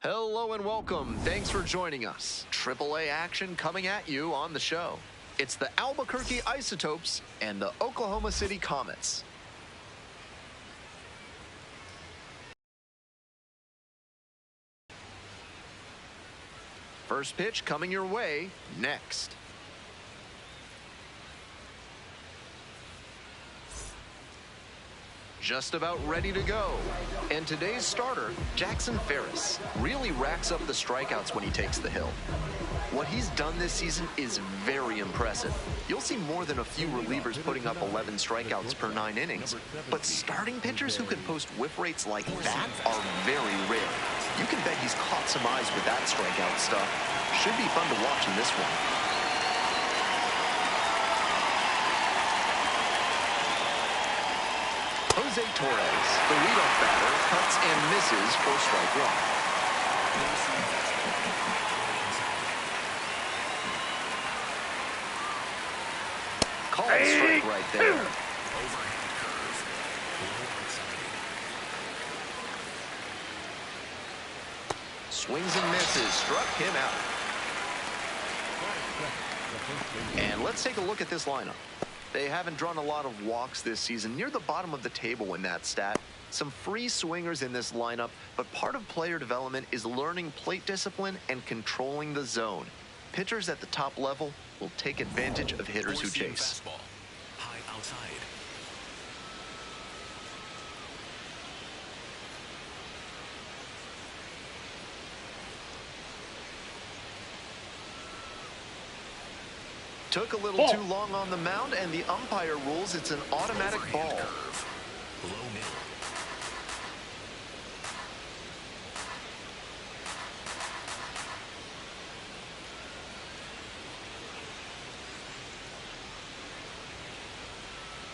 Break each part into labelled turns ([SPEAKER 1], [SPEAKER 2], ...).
[SPEAKER 1] Hello and welcome. Thanks for joining us. AAA action coming at you on the show. It's the Albuquerque Isotopes and the Oklahoma City Comets. First pitch coming your way next. Just about ready to go. And today's starter, Jackson Ferris, really racks up the strikeouts when he takes the hill. What he's done this season is very impressive. You'll see more than a few relievers putting up 11 strikeouts per 9 innings, but starting pitchers who can post whiff rates like that are very rare. You can bet he's caught some eyes with that strikeout stuff. Should be fun to watch in this one. Jose Torres, the leadoff batter, cuts and misses for strike one. Called strike right there. Swings and misses, struck him out. And let's take a look at this lineup. They haven't drawn a lot of walks this season, near the bottom of the table in that stat. Some free swingers in this lineup, but part of player development is learning plate discipline and controlling the zone. Pitchers at the top level will take advantage of hitters who chase.
[SPEAKER 2] Fastball. High outside.
[SPEAKER 1] Took a little too long on the mound, and the umpire rules it's an automatic ball.
[SPEAKER 2] Low middle.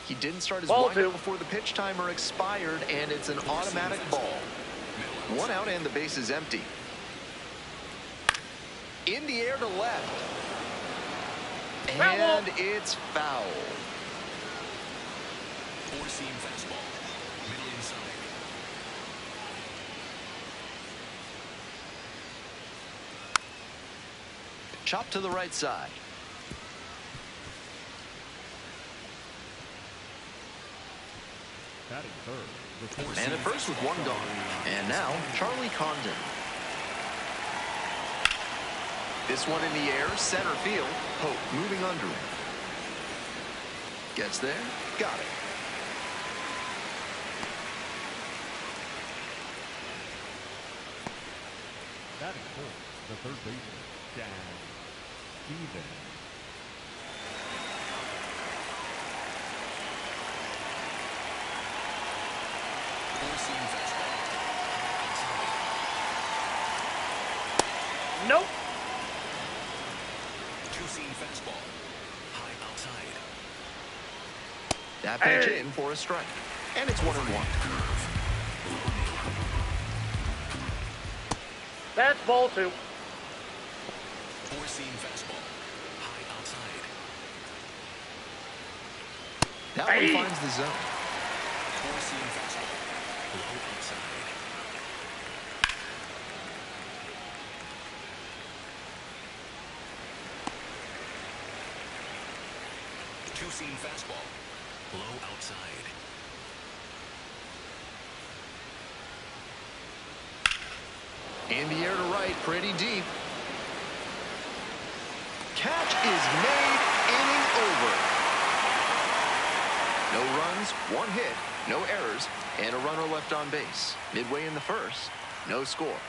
[SPEAKER 1] He didn't start his windup before the pitch timer expired, and it's an automatic ball. One out and the base is empty. In the air to left. And it's foul.
[SPEAKER 2] Four-seam fastball. Middle inside.
[SPEAKER 1] Chop to the right side. And at first with one gone. And now Charlie Condon. This one in the air, center field. Pope moving under it. Gets there, got it.
[SPEAKER 3] Batting fourth, the third baseman, Dan Stevens.
[SPEAKER 2] Four-seam fastball.
[SPEAKER 4] Nope.
[SPEAKER 2] Two-seam fastball. High outside.
[SPEAKER 1] That pitch in for a strike. And it's 1-1.
[SPEAKER 4] That's ball two.
[SPEAKER 2] Four-seam fastball. High outside.
[SPEAKER 1] That one finds the zone.
[SPEAKER 2] Four-seam fastball. Low outside. Two-seam fastball. Low outside.
[SPEAKER 1] In the air to right, pretty deep. Catch is made, inning over. No runs, one hit, no errors, and a runner left on base. Midway in the first, no score.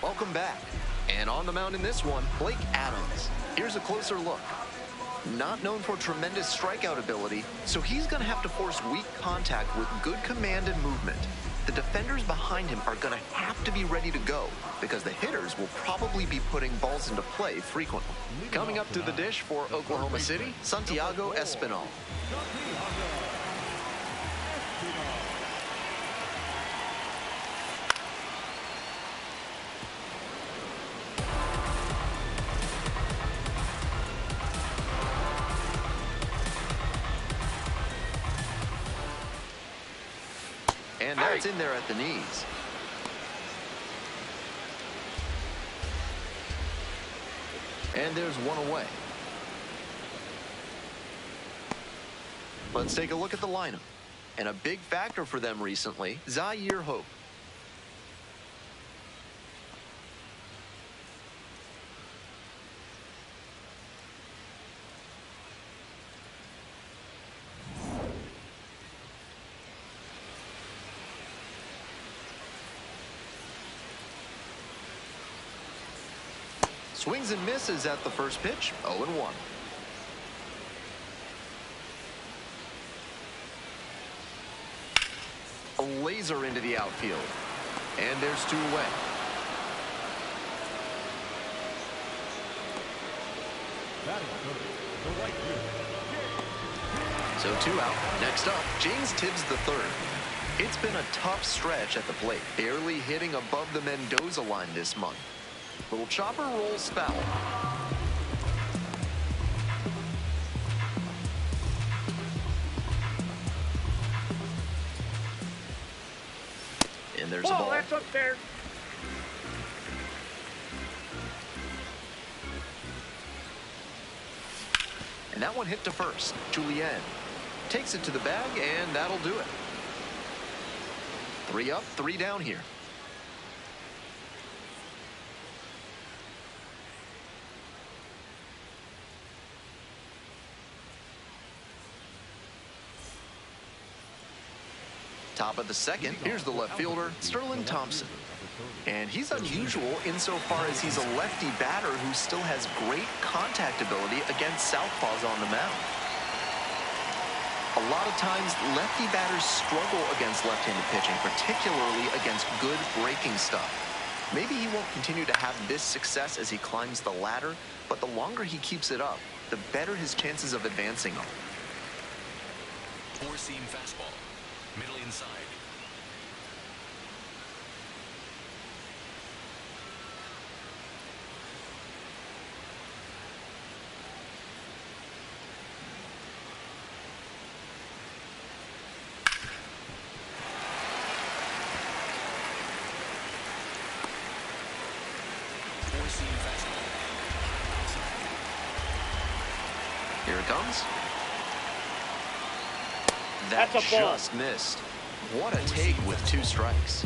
[SPEAKER 1] Welcome back. And on the mound in this one, Blake Adams. Here's a closer look. Not known for tremendous strikeout ability, so he's going to have to force weak contact with good command and movement. The defenders behind him are going to have to be ready to go because the hitters will probably be putting balls into play frequently. Coming up to the dish for Oklahoma City, Santiago Espinal. And that's in there at the knees. And there's one away. Let's take a look at the lineup. And a big factor for them recently, Zaire Hope. Swings and misses at the first pitch, 0-1. A laser into the outfield. And there's 2 away.
[SPEAKER 3] Batting third, the right fielder.
[SPEAKER 1] So 2 out. Next up, James Tibbs III. It's been a tough stretch at the plate, barely hitting above the Mendoza line this month. Little chopper rolls foul. And there's a ball.
[SPEAKER 4] That's up there.
[SPEAKER 1] And that one hit to first. Julien takes it to the bag, and that'll do it. 3 up, 3 down here. Top of the second, here's the left fielder, Sterling Thompson. And he's unusual insofar as he's a lefty batter who still has great contact ability against southpaws on the mound. A lot of times, lefty batters struggle against left-handed pitching, particularly against good breaking stuff. Maybe he won't continue to have this success as he climbs the ladder, but the longer he keeps it up, the better his chances of advancing are.
[SPEAKER 2] 4-seam fastball. Middle inside.
[SPEAKER 1] Here it comes. That
[SPEAKER 4] That's a ball.
[SPEAKER 1] just missed. What a take with 2 strikes.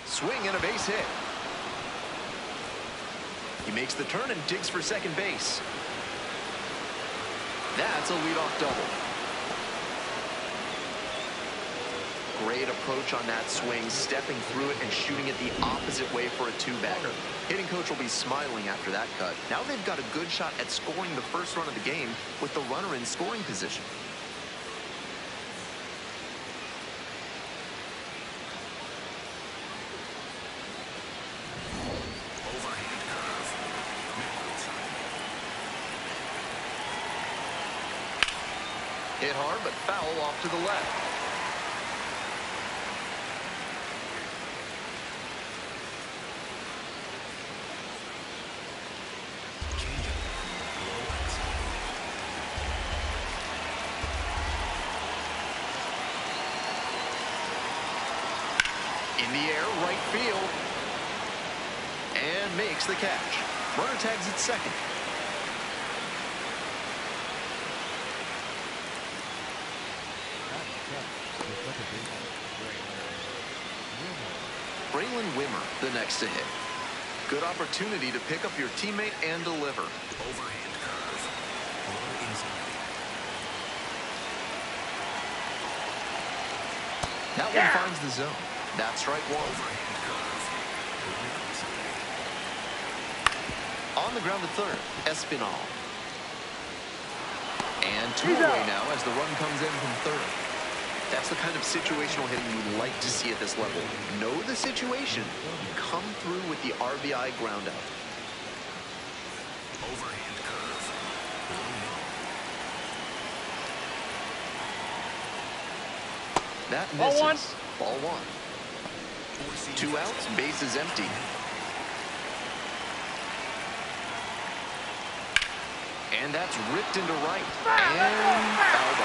[SPEAKER 1] Swing and a base hit. He makes the turn and digs for second base. That's a leadoff double. Great approach on that swing, stepping through it and shooting it the opposite way for a 2-bagger. Hitting coach will be smiling after that cut. Now they've got a good shot at scoring the first run of the game with the runner in scoring position.
[SPEAKER 2] Overhand curve. Middle inside.
[SPEAKER 1] Hit hard, but foul off to the left. In the air, right field. And makes the catch. Runner tags at second. Braylon Wimmer, the next to hit. Good opportunity to pick up your teammate and deliver.
[SPEAKER 2] Overhand curve. Low inside.
[SPEAKER 1] That one finds the zone. That's strike 1.
[SPEAKER 2] Overhand curve. Low inside.
[SPEAKER 1] On the ground to third, Espinal. And 2 away now as the run comes in from third. That's the kind of situational hitting you like to see at this level. Know the situation, come through with the RBI ground out.
[SPEAKER 2] Overhand curve. Low.
[SPEAKER 1] That
[SPEAKER 4] Ball
[SPEAKER 1] misses. Ball 1.
[SPEAKER 2] 4-seam
[SPEAKER 1] 2 outs, base is empty. And that's ripped into right. And fouled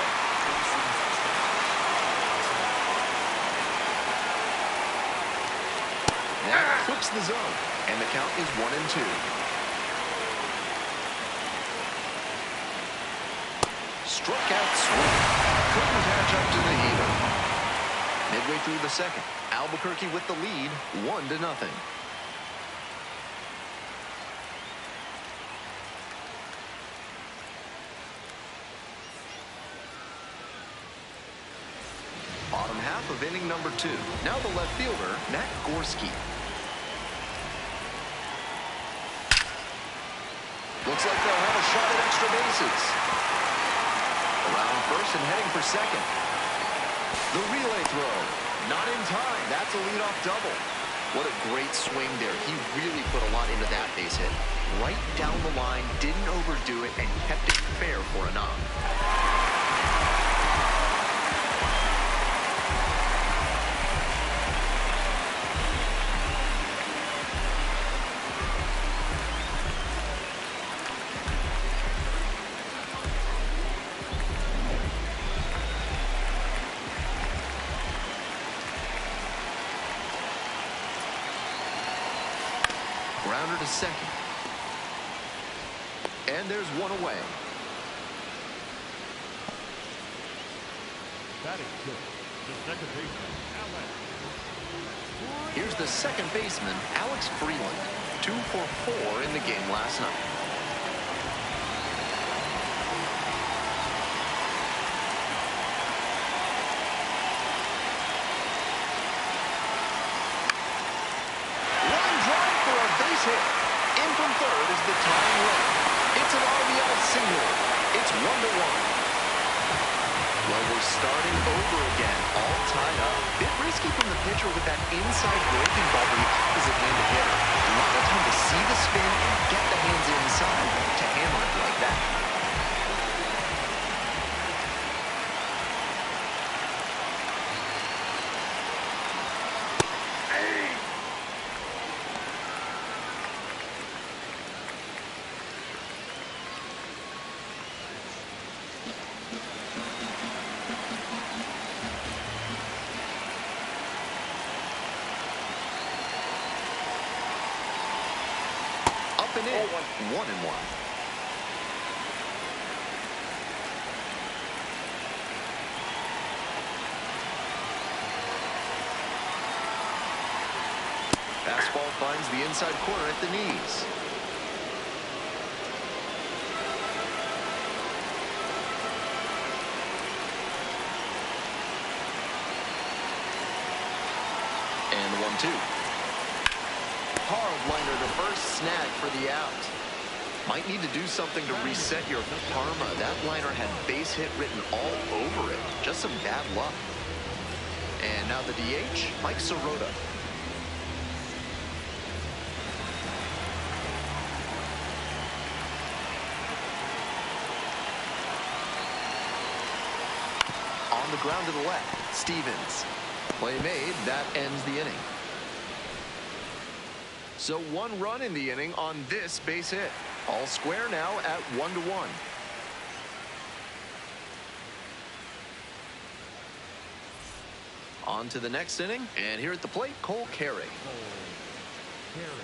[SPEAKER 1] works the zone, and the count is 1-2. Struck out swing. Couldn't catch up to the heater. Midway through the second, Albuquerque with the lead, 1-0. Bottom half of inning number 2. Now the left fielder, Matt Gorski. Looks like they'll have a shot at extra bases. Around first and heading for second. The relay throw. Not in time. That's a leadoff double. What a great swing there. He really put a lot into that base hit. Right down the line, didn't overdo it, and kept it fair for a knock. Grounder to second. And there's one away.
[SPEAKER 3] That is good. The second baseman, Alex.
[SPEAKER 1] Here's the second baseman, Alex Freeland. 2 for 4 in the game last night. Hit. In from third is the tying run. It's an RBI single. It's 1-1. Well, we're starting over again, all tied up. Bit risky from the pitcher with that inside breaking ball to the opposite handed hitter. A lot of time to see the spin and get the hands inside to hammer it like that. And in. 1-1. Fastball finds the inside corner at the knees. And 1-2. Hard liner to first, snag for the out. Might need to do something to reset your karma. That liner had base hit written all over it. Just some bad luck. And now the DH, Mike Sirota. On the ground to the left, Stevens. Play made, that ends the inning. So 1 run in the inning on this base hit. All square now at 1-1. On to the next inning, and here at the plate, Cole Carrig.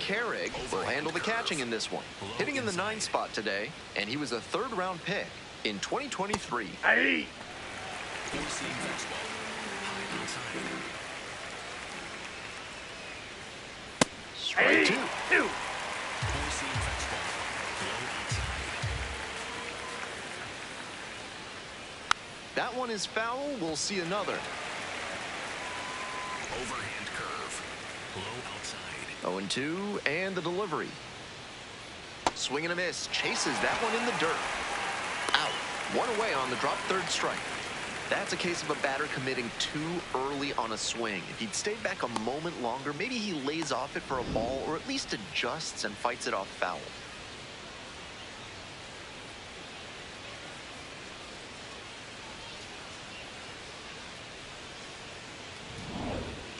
[SPEAKER 1] Carrig will handle the catching in this one. Hitting in the 9 spot today, and he was a 3rd-round pick in 2023.
[SPEAKER 2] Hey!
[SPEAKER 1] Strike 2. That one is foul. We'll see another.
[SPEAKER 2] Overhand curve. Low outside.
[SPEAKER 1] 0-2, and the delivery. Swing and a miss. Chases that one in the dirt. Out. 1 away on the drop, 3rd strike. That's a case of a batter committing too early on a swing. If he'd stayed back a moment longer, maybe he lays off it for a ball or at least adjusts and fights it off foul.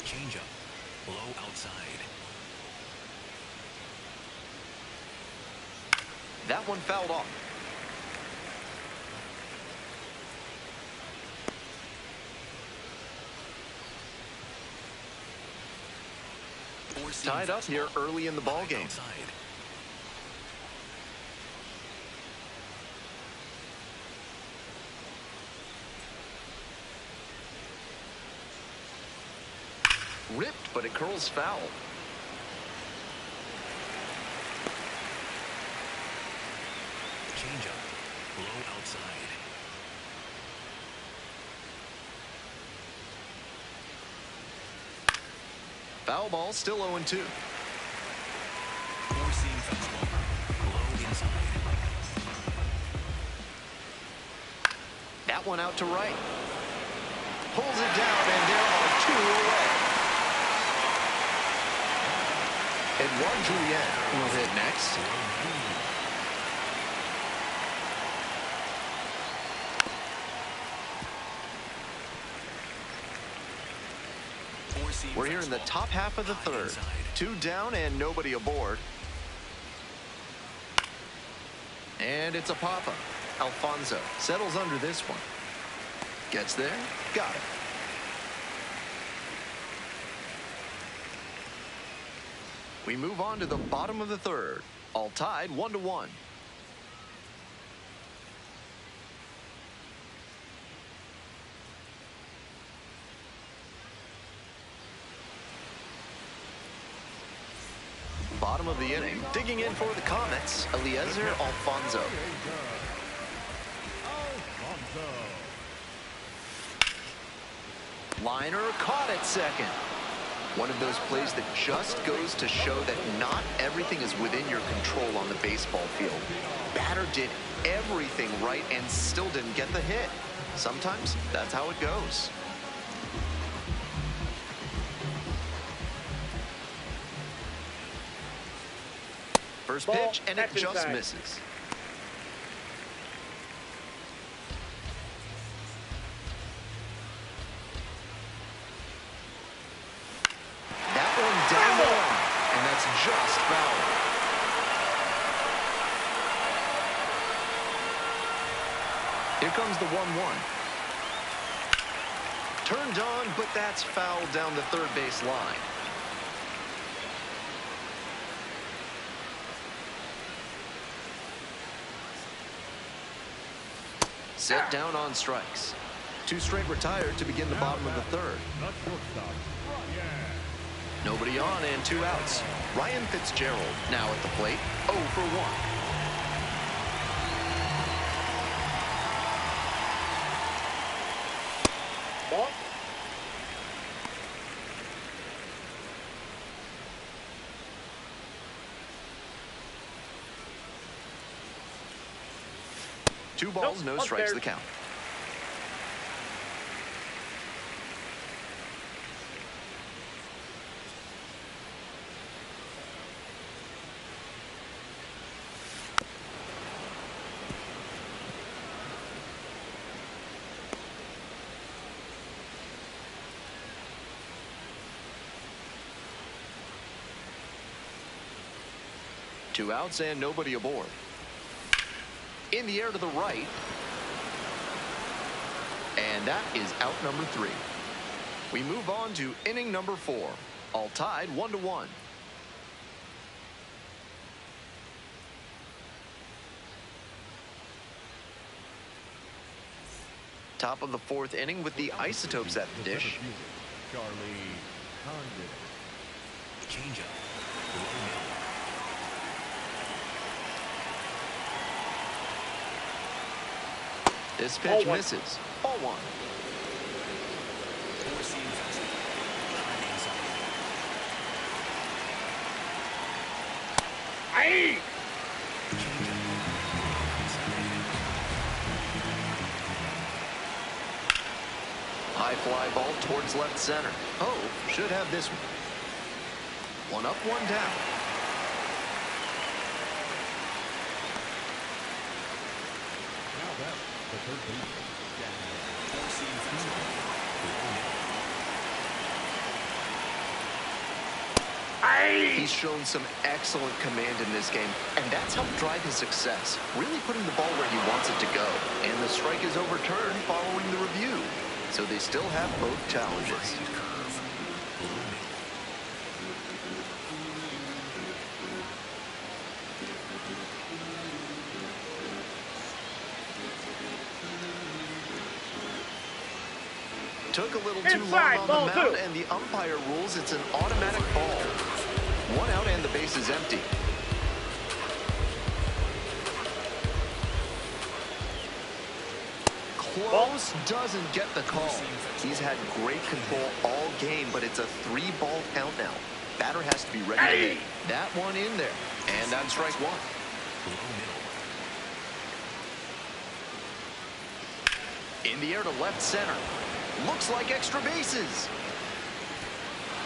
[SPEAKER 2] Changeup. Low outside.
[SPEAKER 1] That one fouled off. Tied up here early in the ball game. Ripped, but it curls foul.
[SPEAKER 2] Change up. Low outside.
[SPEAKER 1] Foul ball, still 0-2.
[SPEAKER 2] Four-seam fastball. Low inside.
[SPEAKER 1] That one out to right. Pulls it down, and there are two away. Edouard Julien will hit next. We're here in the top half of the third. Two down and nobody aboard. And it's a pop-up. Alfonso settles under this one. Gets there. Got it. We move on to the bottom of the third. All tied 1-1. Bottom of the inning, digging in for the Comets, Eliezer Alfonso. Liner caught at second. One of those plays that just goes to show that not everything is within your control on the baseball field. Batter did everything right and still didn't get the hit. Sometimes that's how it goes. First pitch, and it just misses. That one down the line, and that's just foul. Here comes the 1-1. Turned on, but that's foul down the third base line. Set down on strikes. Two straight retired to begin the bottom of the third. Nobody on and two outs. Ryan Fitzgerald now at the plate, 0 for 1. Two balls, no strikes, the count. Two outs and nobody aboard. In the air to the right. And that is out number 3. We move on to inning number 4. All tied 1-1. Top of the 4th inning with the Isotopes at the dish.
[SPEAKER 2] Change up.
[SPEAKER 1] This pitch misses. Ball 1.
[SPEAKER 4] Aye.
[SPEAKER 1] High fly ball towards left center. Oh, should have this one. One up, one down. He's shown some excellent command in this game, and that's helped drive his success, really putting the ball where he wants it to go. And the strike is overturned following the review, so they still have both challenges. Took a little too long
[SPEAKER 4] Inside,
[SPEAKER 1] on
[SPEAKER 4] ball
[SPEAKER 1] the mound,
[SPEAKER 4] two.
[SPEAKER 1] and the umpire rules it's an automatic ball. 1 out and the base is empty. Close, doesn't get the call. He's had great control all game, but it's a 3-ball count now. Batter has to be ready to hit. That one in there. And that's strike 1. In the air to left center. Looks like extra bases.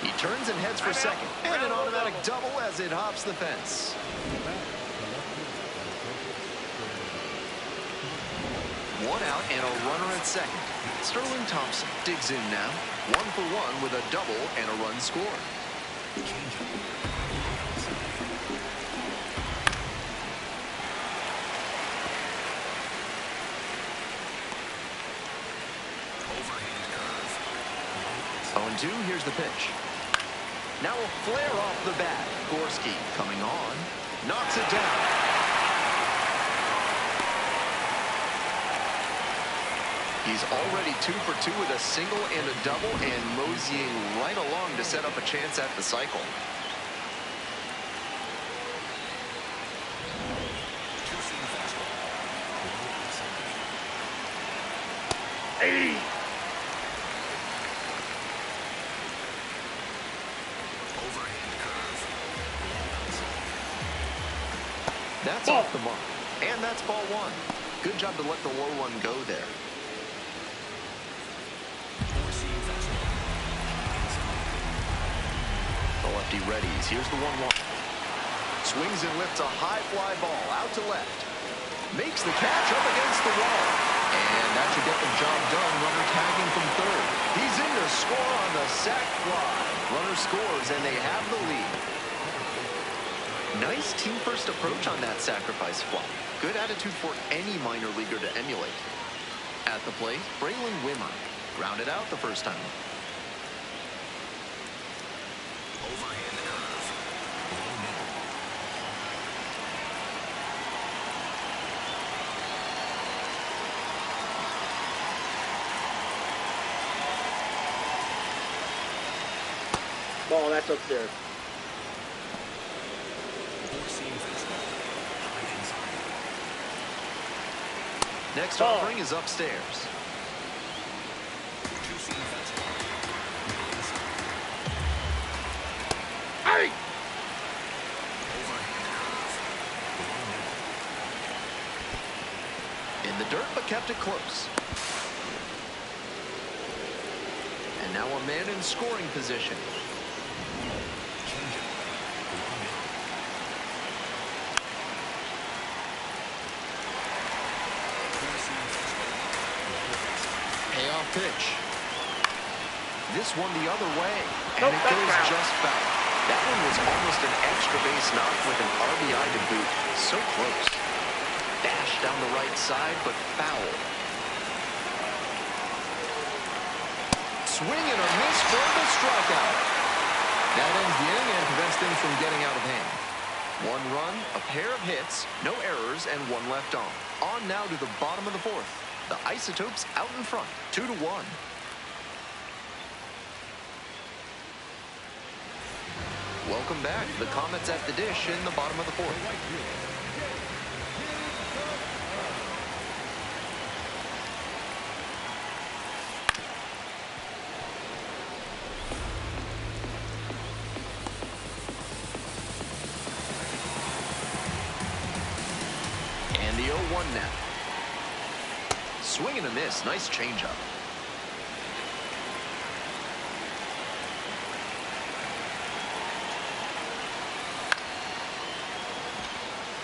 [SPEAKER 1] He turns and heads for second. And an automatic double as it hops the fence. One out and a runner at second. Sterling Thompson digs in now. 1 for 1 with a double and a run scored. Oh, and 2, here's the pitch. Now a flare off the bat. Gorski coming on. Knocks it down. He's already 2 for 2 with a single and a double, and moseying right along to set up a chance at the cycle.
[SPEAKER 4] Hey!
[SPEAKER 1] That's off the mark. And that's ball 1. Good job to let the low one go there. The lefty readies. Here's the 1-1. Swings and lifts a high fly ball out to left. Makes the catch up against the wall. And that should get the job done. Runner tagging from third. He's in to score on the sac fly. Runner scores and they have the lead. Nice team first approach on that sacrifice fly. Good attitude for any minor leaguer to emulate. At the plate, Braylon Wimmer grounded out the first time.
[SPEAKER 2] Overhand curve. Low middle.
[SPEAKER 4] Ball, that's upstairs.
[SPEAKER 2] Four-seam fastball. High inside.
[SPEAKER 1] Next
[SPEAKER 4] Ball.
[SPEAKER 1] offering is upstairs.
[SPEAKER 2] Two-seam fastball. Middle inside.
[SPEAKER 4] Hey!
[SPEAKER 2] Overhand curve. Low middle.
[SPEAKER 1] In the dirt, but kept it close. And now a man in scoring position.
[SPEAKER 2] Changeup. Low middle. Four-seam fastball. Low inside.
[SPEAKER 1] Payoff pitch. This one the other way. And
[SPEAKER 4] Nope,
[SPEAKER 1] it
[SPEAKER 4] that's
[SPEAKER 1] goes
[SPEAKER 4] foul.
[SPEAKER 1] just foul. That one was almost an extra base knock with an RBI to boot. So close. Dash down the right side, but foul. Swing and a miss for the strikeout. That ends the inning and prevents things from getting out of hand. 1 run, a pair of hits, no errors, and 1 left on. On now to the bottom of the 4th. The Isotopes out in front, 2-1. Welcome back. The Comets at the dish in the bottom of the 4th. And the 0-1 now. Swing and a miss. Nice changeup.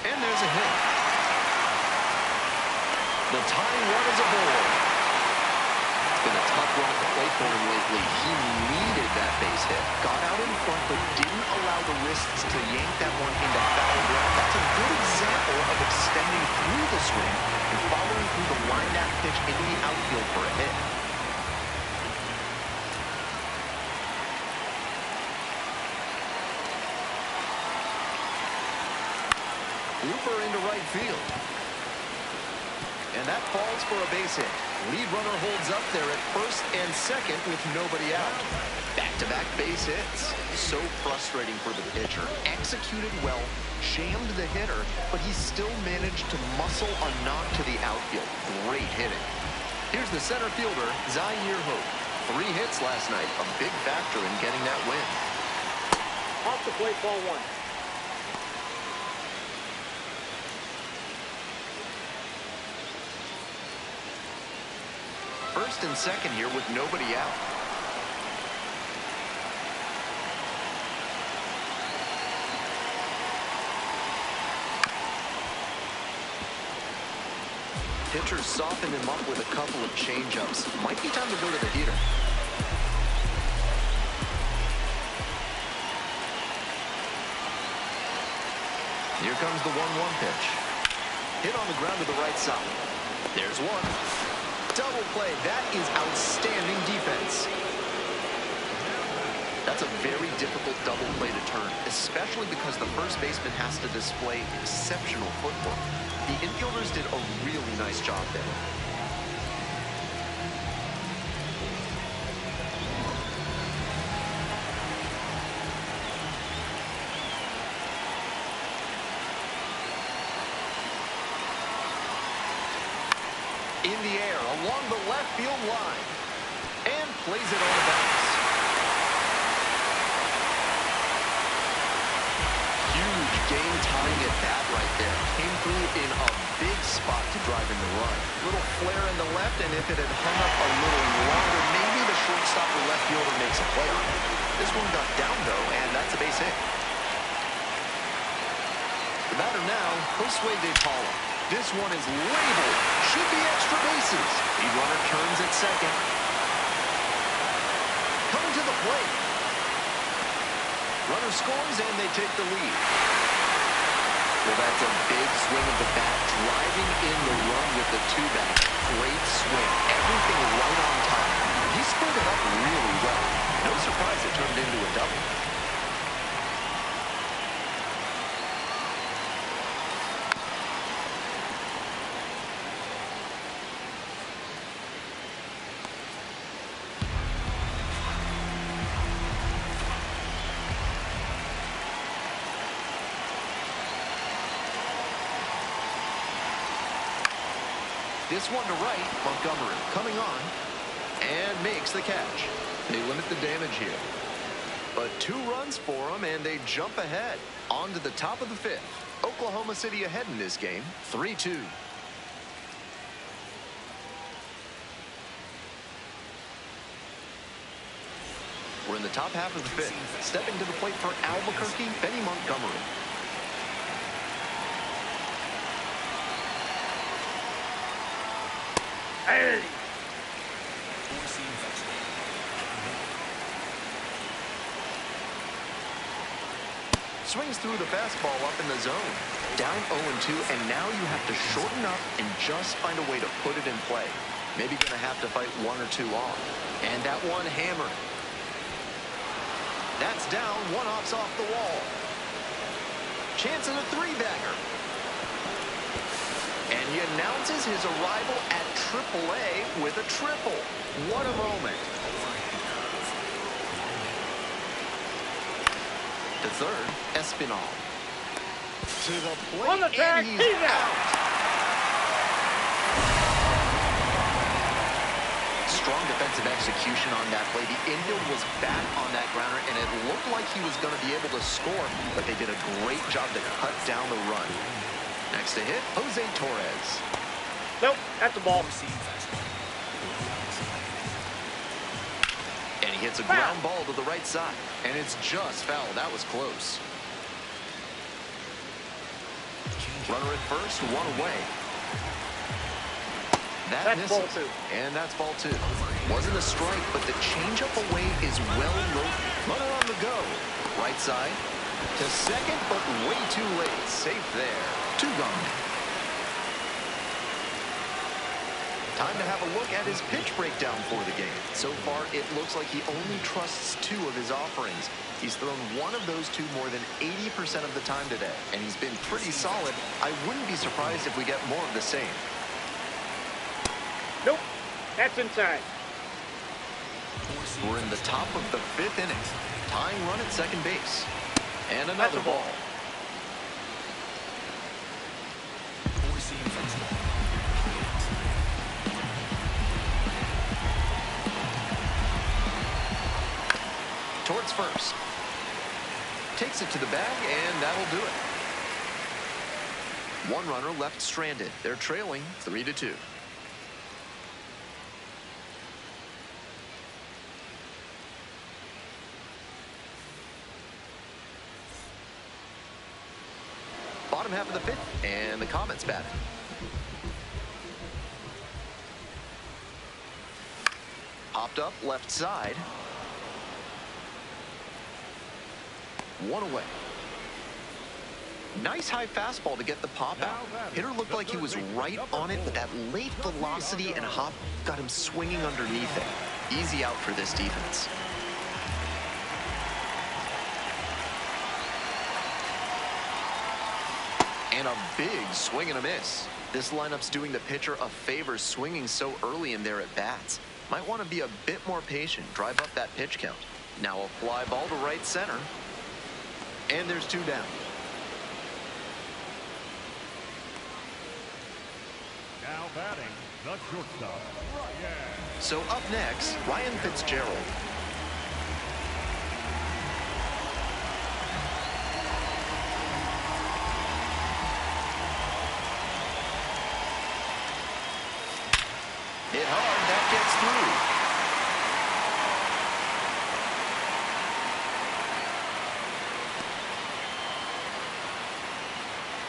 [SPEAKER 1] And there's a hit. The tying run is aboard. It's been a tough run at the plate for him lately. He needed that base hit. Got out in front, but didn't allow the wrists to yank that one into foul ground. That's a good example of extending through the swing and following through the line that pitch into the outfield for a hit. Looper into right field. And that falls for a base hit. Lead runner holds up there at first and second with nobody out. Back-to-back base hits. So frustrating for the pitcher. Executed well, jammed the hitter, but he still managed to muscle a knock to the outfield. Great hitting. Here's the center fielder, Zaire Hope. 3 hits last night, a big factor in getting that win.
[SPEAKER 4] Off the plate, ball 1.
[SPEAKER 1] First and second here with nobody out. Pitchers softened him up with a couple of changeups. Might be time to go to the heater. Here comes the 1-1 pitch. Hit on the ground to the right side. There's one. Double play. That is outstanding defense. That's a very difficult double play to turn, especially because the first baseman has to display exceptional footwork. The infielders did a really nice job there. In the air along the left field line and plays it on the bounce. Huge game-tying at bat right there. Came through in a big spot to drive in the run. Little flare in the left, and if it had hung up a little longer, maybe the shortstop or left fielder makes a play on it. This one got down, though, and that's a base hit. The batter now, Josue De Paula. This one is labeled. Should be extra bases. The runner turns at second. Coming to the plate. Runner scores, and they take the lead. Well, that's a big swing of the bat, driving in the run with the 2-back. Great swing. Everything right on time. He split it up really well. No surprise it turned into a double. This one to right, Montgomery coming on and makes the catch. They limit the damage here. But 2 runs for them, and they jump ahead. On to the top of the 5th. Oklahoma City ahead in this game, 3-2. We're in the top half of the 5th. Stepping to the plate for Albuquerque, Benny Montgomery.
[SPEAKER 4] Hey!
[SPEAKER 1] Swings through the fastball up in the zone. Down 0-2, and now you have to shorten up and just find a way to put it in play. Maybe going to have to fight 1 or 2 off. And that one hammered. That's down. 1 hops off the wall. Chance at a 3-bagger. And he announces his arrival at AAA with a triple. What a moment. The third, Espinal. To the plate,
[SPEAKER 4] On the track,
[SPEAKER 1] and
[SPEAKER 4] he's out.
[SPEAKER 1] Strong defensive execution on that play. The infield was back on that grounder, and it looked like he was going to be able to score, but they did a great job to cut down the run. Next to hit, Jose Torres.
[SPEAKER 4] Nope, that's a ball.
[SPEAKER 1] And he hits a ground ball to the right side. And it's just foul. That was close. Runner at first, 1 away. That misses.
[SPEAKER 4] Ball 2.
[SPEAKER 1] And that's ball 2. Wasn't a strike, but the changeup away is well loaded. Runner on the go. Right side to second, but way too late. Safe there. 2 gone. Time to have a look at his pitch breakdown for the game. So far, it looks like he only trusts 2 of his offerings. He's thrown 1 of those 2 more than 80% of the time today, and he's been pretty solid. I wouldn't be surprised if we get more of the same.
[SPEAKER 4] Nope, that's inside.
[SPEAKER 1] We're in the top of the 5th inning. Tying run at second base. And
[SPEAKER 4] That's
[SPEAKER 1] another
[SPEAKER 4] a ball.
[SPEAKER 1] ball.
[SPEAKER 2] Four-seam fastball.
[SPEAKER 1] Towards first. Takes it to the bag, and that'll do it. One runner left stranded. They're trailing 3-2. Bottom half of the 5th, and the Comets batting. Popped up left side. One away. Nice high fastball to get the pop out. Hitter looked like he was right on it, but that late velocity and hop got him swinging underneath it. Easy out for this defense. And a big swing and a miss. This lineup's doing the pitcher a favor swinging so early in there at bats. Might want to be a bit more patient, drive up that pitch count. Now a fly ball to right center. And there's 2 down.
[SPEAKER 3] Now batting, the shortstop, Ryan.
[SPEAKER 1] So up next, Ryan Fitzgerald. Hit hard, that gets through.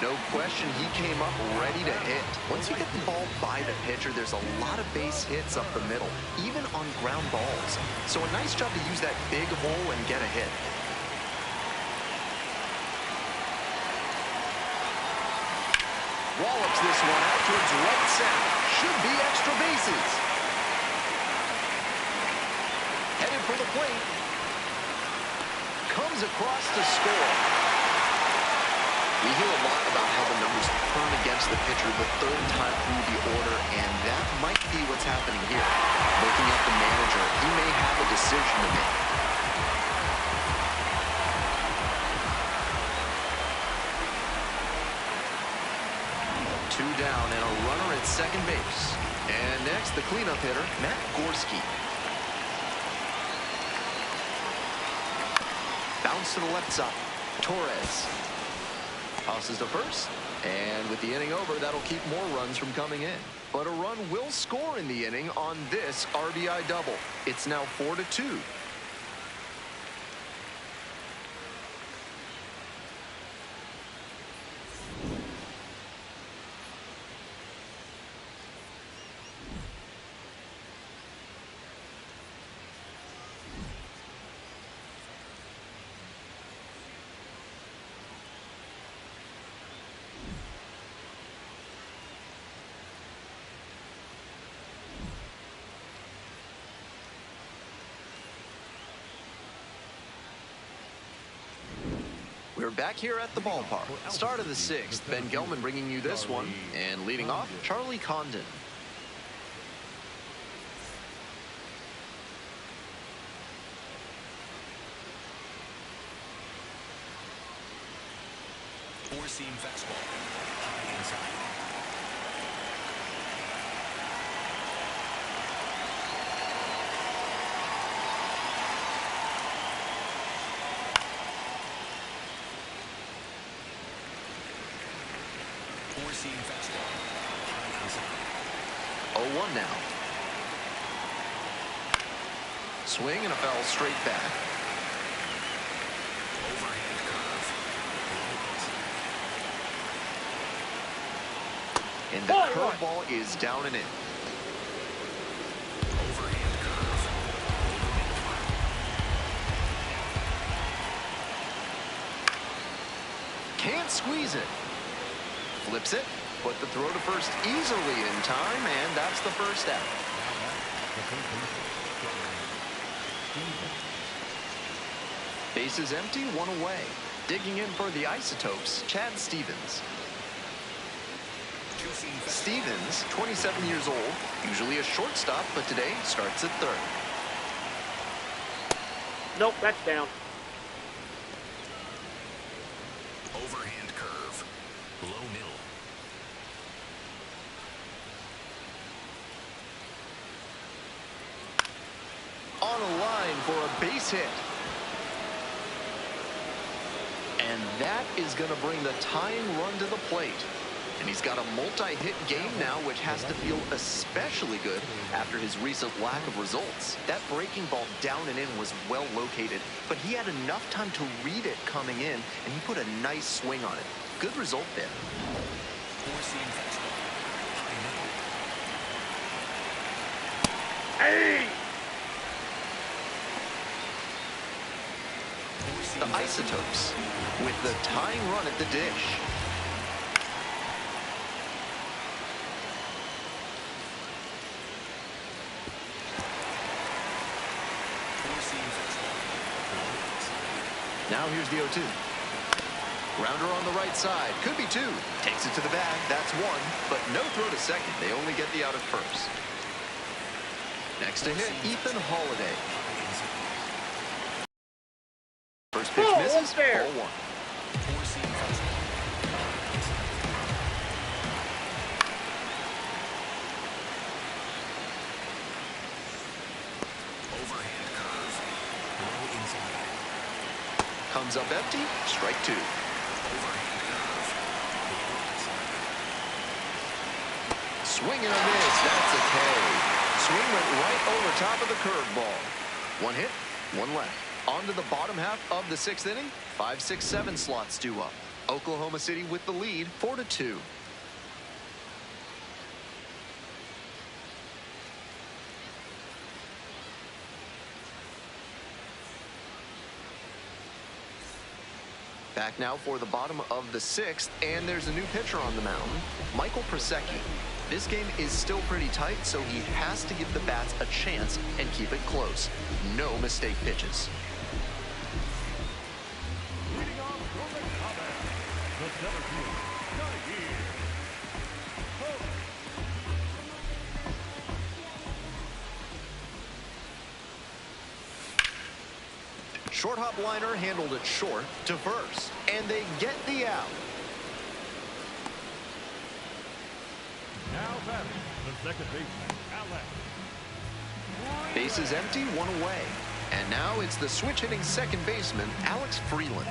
[SPEAKER 1] No question, he came up ready to hit. Once you get the ball by the pitcher, there's a lot of base hits up the middle, even on ground balls. So a nice job to use that big hole and get a hit. Wallops this one out towards right center. Should be extra bases. Headed for the plate. Comes across to score. We hear a lot about how the numbers turn against the pitcher the 3rd time through the order, and that might be what's happening here. Looking at the manager, he may have a decision to make. Two down and a runner at second base. And next, the cleanup hitter, Matt Gorski. Bounce to the left side. Torres. Tosses to first, and with the inning over, that'll keep more runs from coming in. But a run will score in the inning on this RBI double. It's now 4-2. We're back here at the ballpark. Start of the 6th. Ben Gelman bringing you this one. And leading off, Charlie Condon.
[SPEAKER 2] Four-seam fastball. High inside. Four-seam fastball. High inside.
[SPEAKER 1] 0-1 now. Swing and a foul straight back.
[SPEAKER 2] Overhand curve.
[SPEAKER 1] And the curveball is down and in.
[SPEAKER 2] Overhand curve.
[SPEAKER 1] Can't squeeze it. Flips it. Put the throw to first easily in time, and that's the first out. Bases empty, one away. Digging in for the Isotopes, Chad Stevens.
[SPEAKER 2] Two-seam fastball.
[SPEAKER 1] Stevens, 27 years old, usually a shortstop, but today starts at third.
[SPEAKER 4] Nope, that's down.
[SPEAKER 2] Overhand curve. Low middle.
[SPEAKER 1] On a line for a base hit. And that is going to bring the tying run to the plate. And he's got a multi-hit game now, which has to feel especially good after his recent lack of results. That breaking ball down and in was well located, but he had enough time to read it coming in, and he put a nice swing on it. Good result there.
[SPEAKER 2] Four-seam fastball. High middle.
[SPEAKER 4] Hey!
[SPEAKER 1] The Isotopes with the tying run at the dish. Now here's the 0-2. Grounder on the right side. Could be two. Takes it to the bag. That's one. But no throw to second. They only get the out at first. Next to hit, Ethan Holiday. First pitch misses.
[SPEAKER 4] Fair.
[SPEAKER 1] Ball one.
[SPEAKER 2] Four-seam fastball. Overhand curve. Low inside.
[SPEAKER 1] Comes up empty. Strike two.
[SPEAKER 2] Overhand curve. Low outside.
[SPEAKER 1] Swing and a miss. That's a K. Swing went right over top of the curveball. One hit, one left. On to the bottom half of the sixth inning. 5, 6, 7 slots due up. Oklahoma City with the lead, 4-2. Back now for the bottom of the sixth, and there's a new pitcher on the mound, Michael Prosecki. This game is still pretty tight, so he has to give the bats a chance and keep it close. No mistake pitches.
[SPEAKER 3] Leading off from the Comets, the center field,
[SPEAKER 1] Short hop liner handled it short to first, and they get the out.
[SPEAKER 3] now batting, the second baseman, Alex.
[SPEAKER 1] Base is empty, one away. And now it's the switch hitting second baseman, Alex Freeland.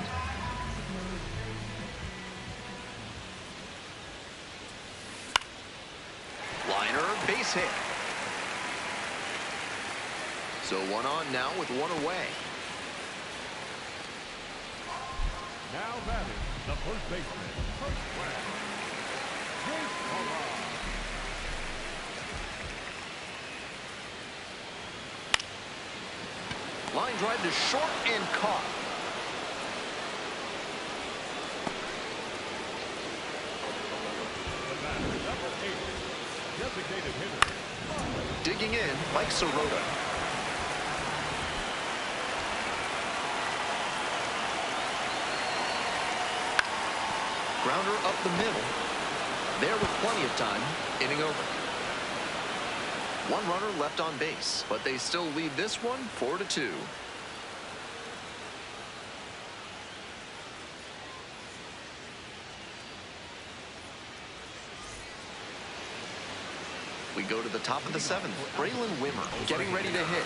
[SPEAKER 1] Liner, base hit. So one on now with one away.
[SPEAKER 3] Now batting, the first baseman, first back, Jake Allen.
[SPEAKER 1] Line drive to short and caught.
[SPEAKER 3] The batter, number 8, designated hitter.
[SPEAKER 1] Digging in, Mike Sirota. Grounder up the middle. There with plenty of time. Inning over. One runner left on base, but they still lead this one 4-2. We go to the top of the seventh. Braylon Wimmer getting ready to hit.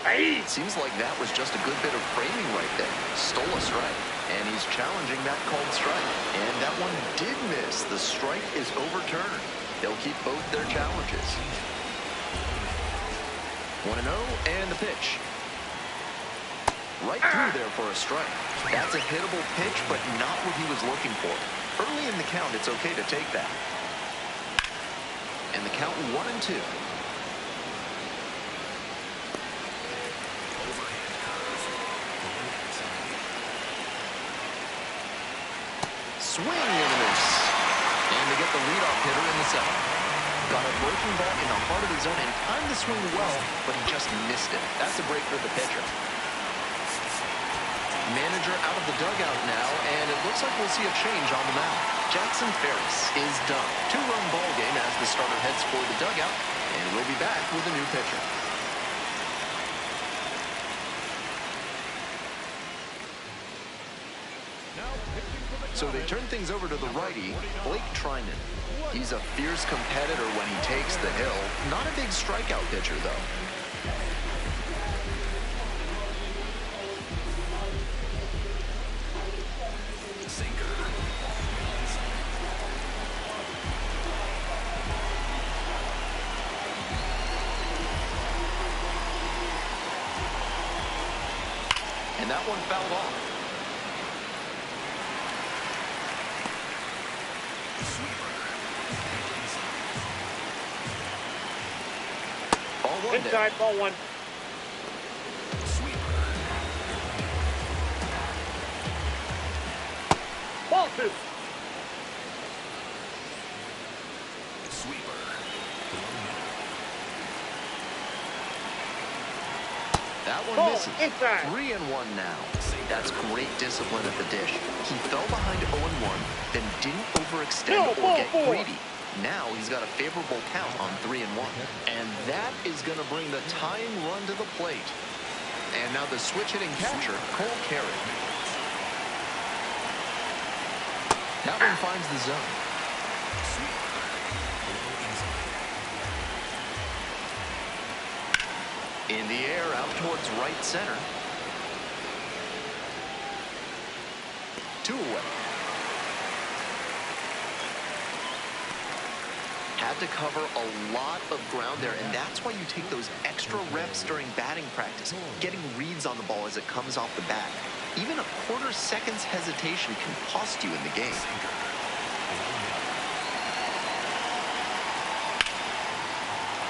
[SPEAKER 4] Hey!
[SPEAKER 1] Seems like that was just a good bit of framing right there. Stole a strike, and he's challenging that called strike. And that one did miss. The strike is overturned. They'll keep both their challenges. 1-0, and the pitch. Right through there for a strike. That's a hittable pitch, but not what he was looking for. Early in the count, it's okay to take that. And the count 1-2. Swing and a miss. And they get the leadoff hitter in the seventh. Got a breaking ball in the heart of the zone and timed the swing well, but he just missed it. That's a break for the pitcher. Manager out of the dugout now, and it looks like we'll see a change on the mound. Jackson Ferris is done. 2-run ball game as the starter heads for the dugout, and we'll be back with a new pitcher. So they turn things over to the righty, Blake Trinan. He's a fierce competitor when he takes the hill. Not a big strikeout pitcher, though. And that one fouled off. Ball one.
[SPEAKER 4] Inside, ball one. Ball two.
[SPEAKER 1] That one
[SPEAKER 4] Ball
[SPEAKER 1] misses.
[SPEAKER 4] inside.
[SPEAKER 1] 3-1 now. That's great discipline at the dish. He fell behind 0-1, then didn't overextend or get greedy. Now he's got a favorable count on 3-1. And that is going to bring the tying run to the plate. And now the switch-hitting catcher, Cole Carey. That one finds the zone. In the air, out towards right center. 2 away. Had to cover a lot of ground there, and that's why you take those extra reps during batting practice, getting reads on the ball as it comes off the bat. Even a quarter second's hesitation can cost you in the game.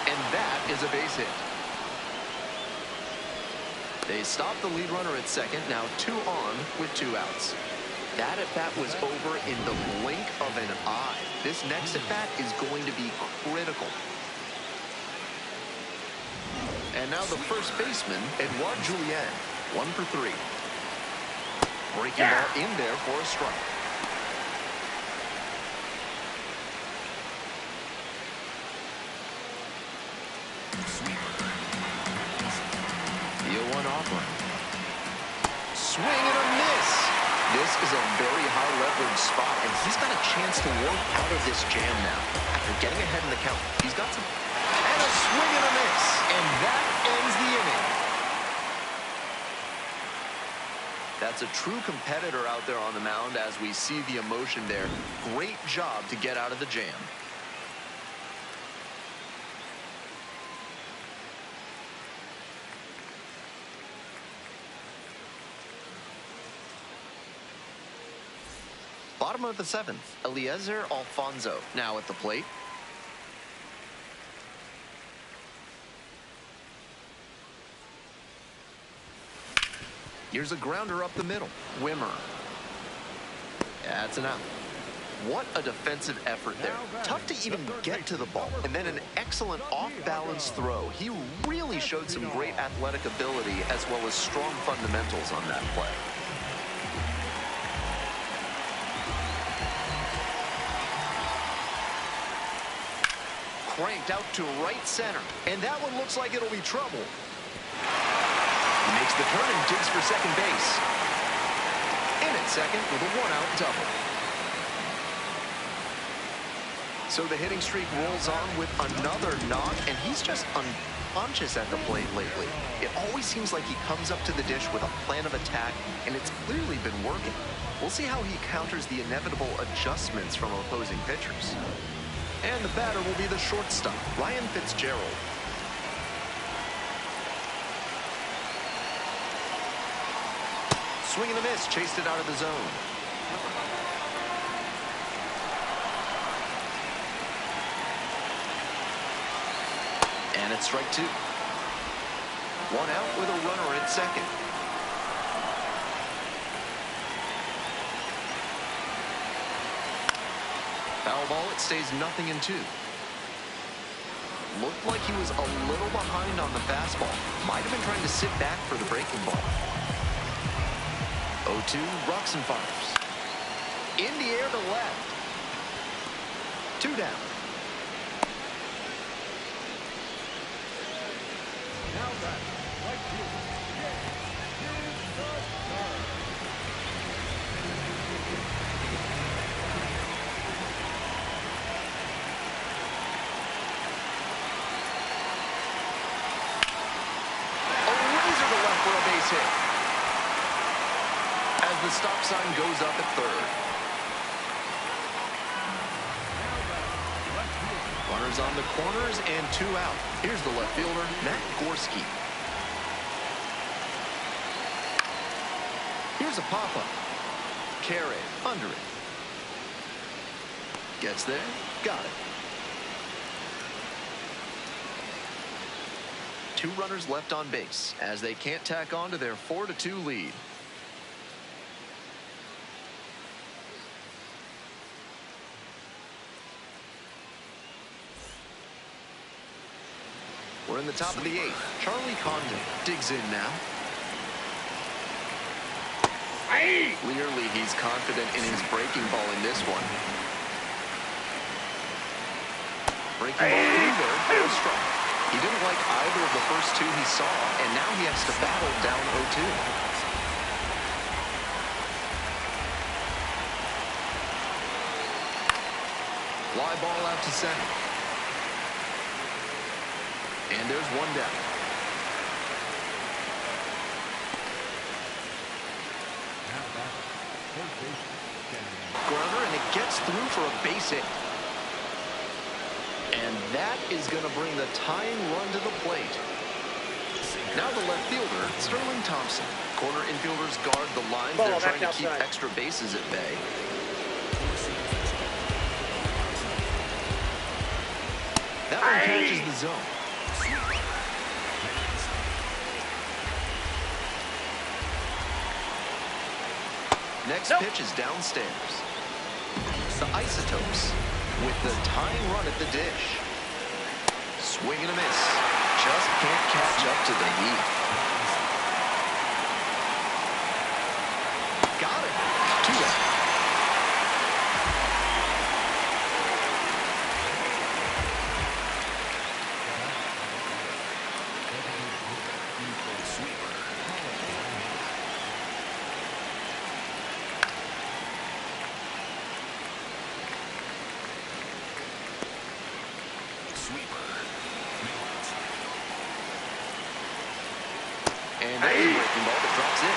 [SPEAKER 1] And that is a base hit. They stop the lead runner at second, now 2 on with 2 outs. That at-bat was over in the blink of an eye. This next at-bat is going to be critical. And now the first baseman, Edouard Julien, 1 for 3. Breaking ball in there for a strike. The 0-1 offering. Swing and a miss. This is a very high leverage spot, and he's got a chance to work out of this jam now. After getting ahead in the count, he's got some... And a swing and a miss. And that ends the inning. That's a true competitor out there on the mound as we see the emotion there. Great job to get out of the jam. Bottom of the 7th, Eliezer Alfonso now at the plate. Here's a grounder up the middle. Wimmer. That's an out. What a defensive effort there. Tough to even get to the ball. And then an excellent off-balance throw. He really showed some great athletic ability as well as strong fundamentals on that play. Cranked out to right center. And that one looks like it'll be trouble. He makes the turn and digs for second base. In at second with a 1-out double. So the hitting streak rolls on with another knock, and he's just unconscious at the plate lately. It always seems like he comes up to the dish with a plan of attack, and it's clearly been working. We'll see how he counters the inevitable adjustments from opposing pitchers. And the batter will be the shortstop, Ryan Fitzgerald. Swing and a miss, chased it out of the zone. And it's strike 2. 1 out with a runner at second. Foul ball, it stays 0-2. Looked like he was a little behind on the fastball. Might have been trying to sit back for the breaking ball. 0-2, rocks and fires. In the air to left. 2 down.
[SPEAKER 3] Now back, right fielder, James Isotopes.
[SPEAKER 1] A laser to left for a base hit. As the stop sign goes up at third. Runners on the corners and 2 out. Here's the left fielder, Matt Gorski. Here's a pop-up. Carry under it. Gets there. Got it. 2 runners left on base as they can't tack on to their 4-2 lead. We're in the top of the 8th. Charlie Condon digs in now. Clearly, he's confident in his breaking ball in this one. Breaking ball in there for a strike. He didn't like either of the first 2 he saw, and now he has to battle down 0-2. Fly ball out to center. And there's 1 down. Grounder, and it gets through for a base hit. And that is going to bring the tying run to the plate. Now the left fielder, Sterling Thompson. Corner infielders guard the lines. They're trying to keep extra bases at bay. That one catches the zone. Next pitch is downstairs. The Isotopes with the tying run at the dish. Swing and a miss. Just can't catch up to the heat. Got it. 2 down. And that is a breaking ball that drops in.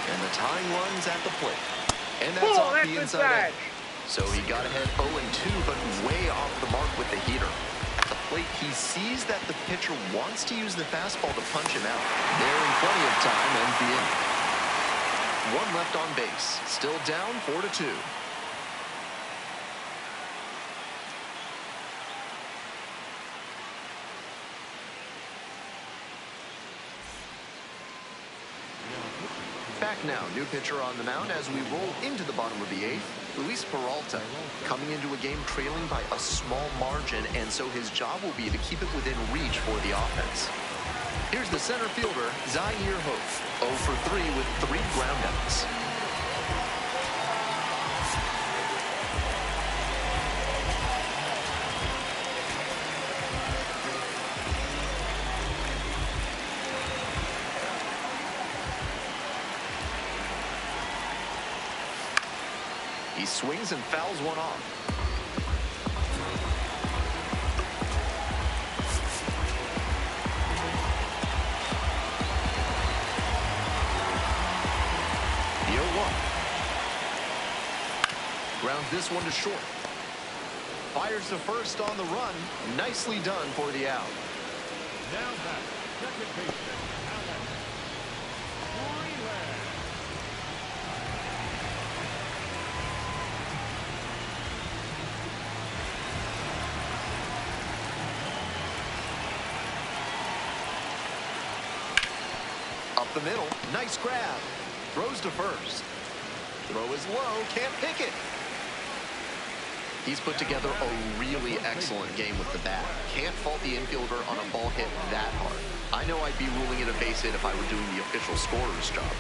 [SPEAKER 1] And the tying run's at the plate. And that's off the inside edge. So he got ahead 0-2, but way off the mark with the heater. At the plate, he sees that the pitcher wants to use the fastball to punch him out. There in plenty of time, ends the inning. 1 left on base. Still down 4-2. Back now, new pitcher on the mound as we roll into the bottom of the 8th. Luis Peralta coming into a game trailing by a small margin, and so his job will be to keep it within reach for the offense. Here's the center fielder, Zaire Hoth, 0 for 3 with 3 groundouts. He swings and fouls one off. The 0-1. Grounds this one to short. Fires to first on the run. Nicely done for the out.
[SPEAKER 3] Now back, second baseman, Alex.
[SPEAKER 1] Up the middle, nice grab. Throws to first. Throw is low, can't pick it. He's put together a really excellent game with the bat. Can't fault the infielder on a ball hit that hard. I know I'd be ruling it a base hit if I were doing the official scorer's job.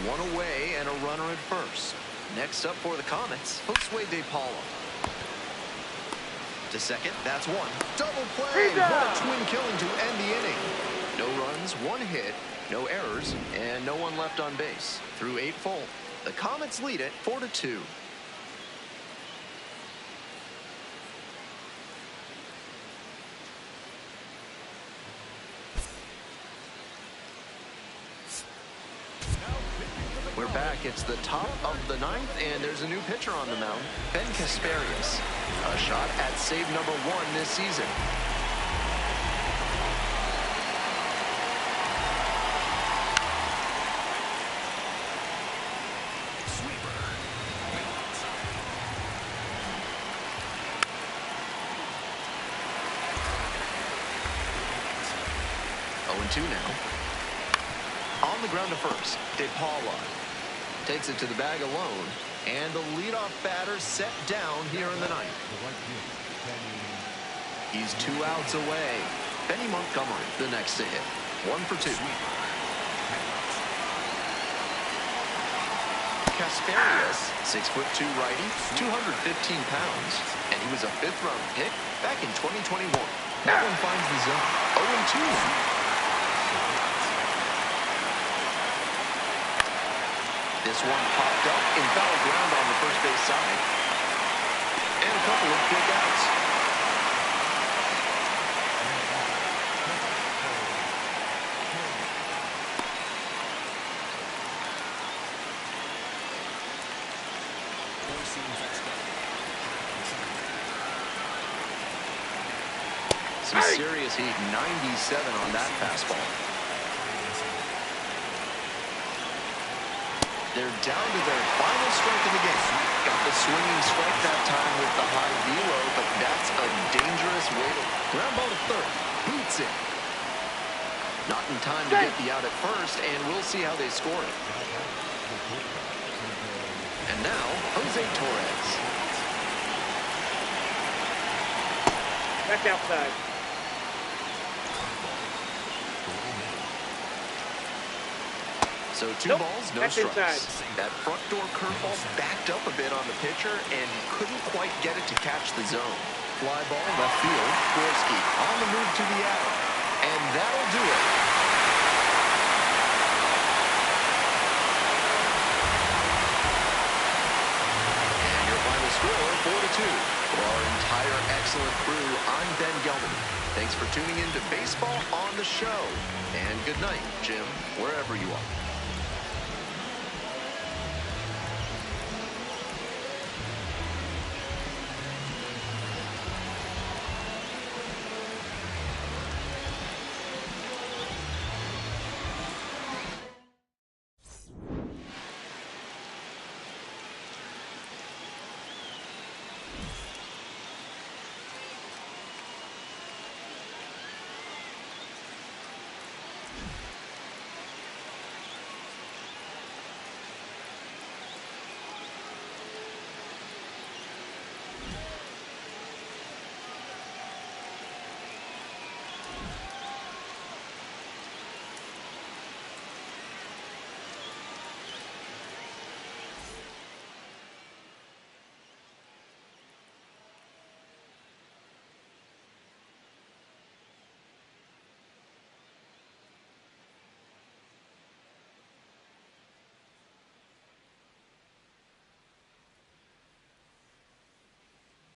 [SPEAKER 1] One away and a runner at first. Next up for the Comets, Josue De Paula. To second, that's one. Double play! What a twin killing to end the inning. No runs, one hit, no errors, and no one left on base. Through 8 full, the Comets lead it 4-2. We're back. It's the top of the 9th, and there's a new pitcher on the mound, Ben Casparius. A shot at save number 1 this season.
[SPEAKER 2] Sweeper.
[SPEAKER 1] 0-2 now. On the ground to first, De Paula takes it to the bag alone, and the leadoff batter set down here in the 9th. He's 2 outs away. Benny Montgomery, the next to hit. 1 for 2. Casparius, 6'2" righty, 215 pounds, and he was a 5th-round pick back in 2021. That one finds the zone. 0-2 now. This one popped up in foul ground on the first base side. And a couple of quick outs. Some serious heat, 97 on that fastball. They're down to their final strike of the game. Got the swinging strike that time with the high velo, but that's a dangerous way to ground ball to third. Boots it. Not in time to get the out at first, and we'll see how they score it. And now, Jose Torres.
[SPEAKER 4] That's outside.
[SPEAKER 1] So 2 balls, no
[SPEAKER 4] That's
[SPEAKER 1] strikes.
[SPEAKER 4] inside.
[SPEAKER 1] That front door curveball backed up a bit on the pitcher, and he couldn't quite get it to catch the zone. Fly ball left field. Gorski on the move to the out. And that'll do it. And your final score, 4-2. For our entire excellent crew, I'm Ben Gelman. Thanks for tuning in to Baseball on the Show. And good night, Jim, wherever you are.